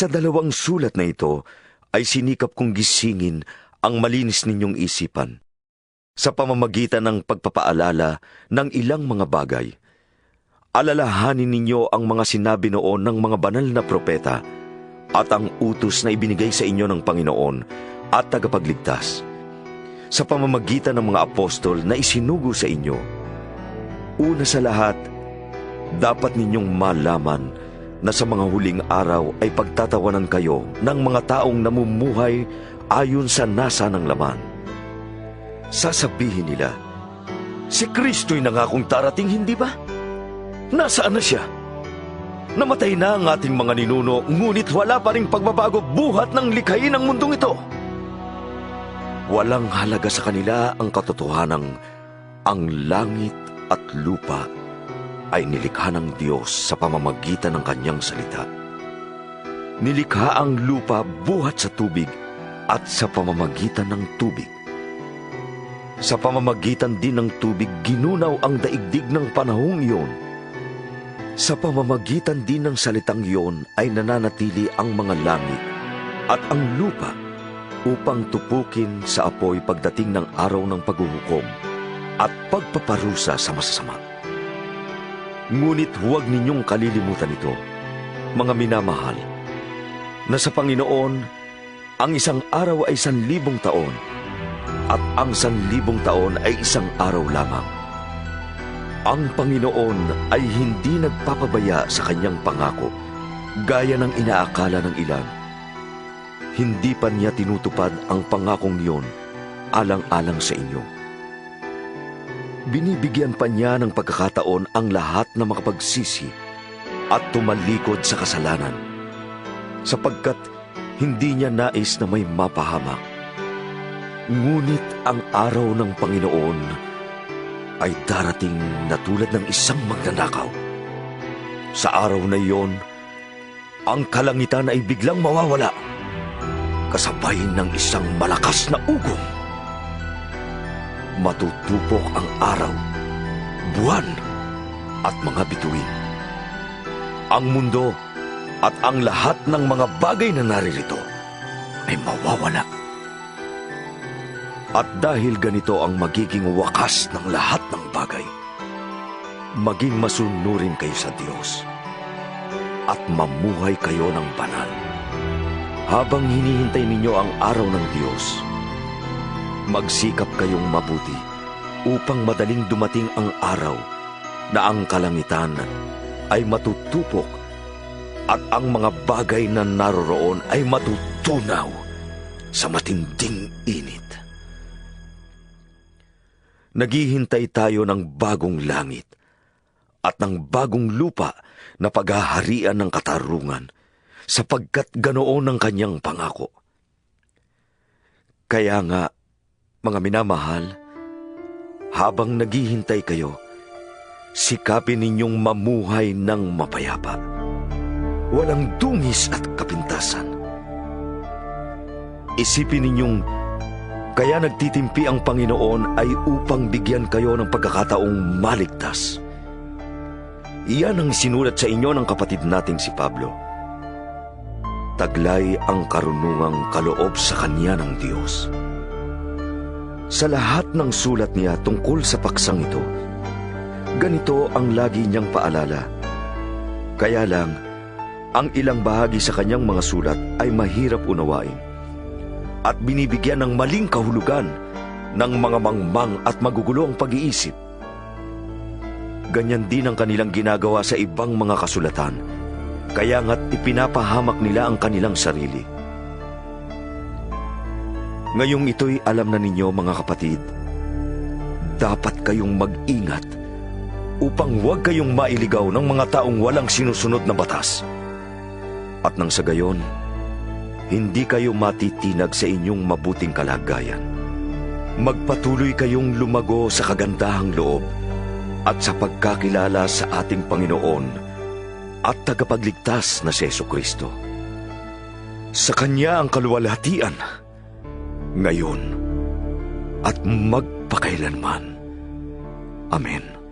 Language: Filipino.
Sa dalawang sulat na ito ay sinikap kong gisingin ang malinis ninyong isipan sa pamamagitan ng pagpapaalala ng ilang mga bagay. Alalahanin ninyo ang mga sinabi noon ng mga banal na propeta at ang utos na ibinigay sa inyo ng Panginoon at tagapagligtas sa pamamagitan ng mga apostol na isinugo sa inyo. Una sa lahat, dapat ninyong malaman na sa mga huling araw ay pagtatawanan kayo ng mga taong namumuhay ayon sa nasa ng laman. Sasabihin nila, si Kristo'y nangakong darating, hindi ba? Nasaan na siya? Namatay na ang ating mga ninuno, ngunit wala pa ring pagbabago buhat ng likhain ng mundong ito. Walang halaga sa kanila ang katotohanang ang langit at lupa ay nilikha ng Diyos sa pamamagitan ng kanyang salita. Nilikha ang lupa buhat sa tubig at sa pamamagitan ng tubig. Sa pamamagitan din ng tubig, ginunaw ang daigdig ng panahong iyon. Sa pamamagitan din ng salitang iyon ay nananatili ang mga langit at ang lupa upang tupukin sa apoy pagdating ng araw ng paghuhukom at pagpaparusa sa masasama. Ngunit huwag ninyong kalilimutan ito, mga minamahal, na sa Panginoon, ang isang araw ay 1,000 taon, at ang 1,000 taon ay isang araw lamang. Ang Panginoon ay hindi nagpapabaya sa kanyang pangako, gaya ng inaakala ng ilan. Hindi pa niya tinutupad ang pangakong iyon alang-alang sa inyo. Binibigyan pa niya ng pagkakataon ang lahat na makapagsisi at tumalikod sa kasalanan, sapagkat hindi niya nais na may mapahamak. Ngunit ang araw ng Panginoon ay darating na tulad ng isang magnanakaw. Sa araw na iyon, ang kalangitan ay biglang mawawala, kasabay ng isang malakas na ugong. Matutupok ang araw, buwan, at mga bituin. Ang mundo at ang lahat ng mga bagay na naririto ay mawawala. At dahil ganito ang magiging wakas ng lahat ng bagay, maging masunurin kayo sa Diyos at mamuhay kayo ng banal. Habang hinihintay ninyo ang araw ng Diyos, magsikap kayong mabuti upang madaling dumating ang araw na ang kalangitan ay matutupok at ang mga bagay na naroroon ay matutunaw sa matinding init. Naghihintay tayo ng bagong langit at ng bagong lupa na paghaharian ng katarungan, sapagkat ganoon ang kanyang pangako. Kaya nga, mga minamahal, habang naghihintay kayo, sikapin ninyong mamuhay ng mapayapa, walang dungis at kapintasan. Isipin ninyong kaya nagtitimpi ang Panginoon ay upang bigyan kayo ng pagkakataong maligtas. Iyan ang sinulat sa inyo ng kapatid nating si Pablo. Taglay ang karunungang kaloob sa kanya ng Diyos. Sa lahat ng sulat niya tungkol sa paksang ito, ganito ang lagi niyang paalala. Kaya lang, ang ilang bahagi sa kanyang mga sulat ay mahirap unawain at binibigyan ng maling kahulugan ng mga mangmang at magugulong pag-iisip. Ganyan din ang kanilang ginagawa sa ibang mga kasulatan, kaya nga't ipinapahamak nila ang kanilang sarili. Ngayong ito'y alam na ninyo, mga kapatid, dapat kayong mag-ingat upang huwag kayong mailigaw ng mga taong walang sinusunod na batas. At nang sa gayon, hindi kayo matitinag sa inyong mabuting kalagayan. Magpatuloy kayong lumago sa kagandahang loob at sa pagkakilala sa ating Panginoon at tagapagligtas na si Jesucristo. Sa Kanya ang kaluwalhatian, ngayon at magpakailanman. Amen.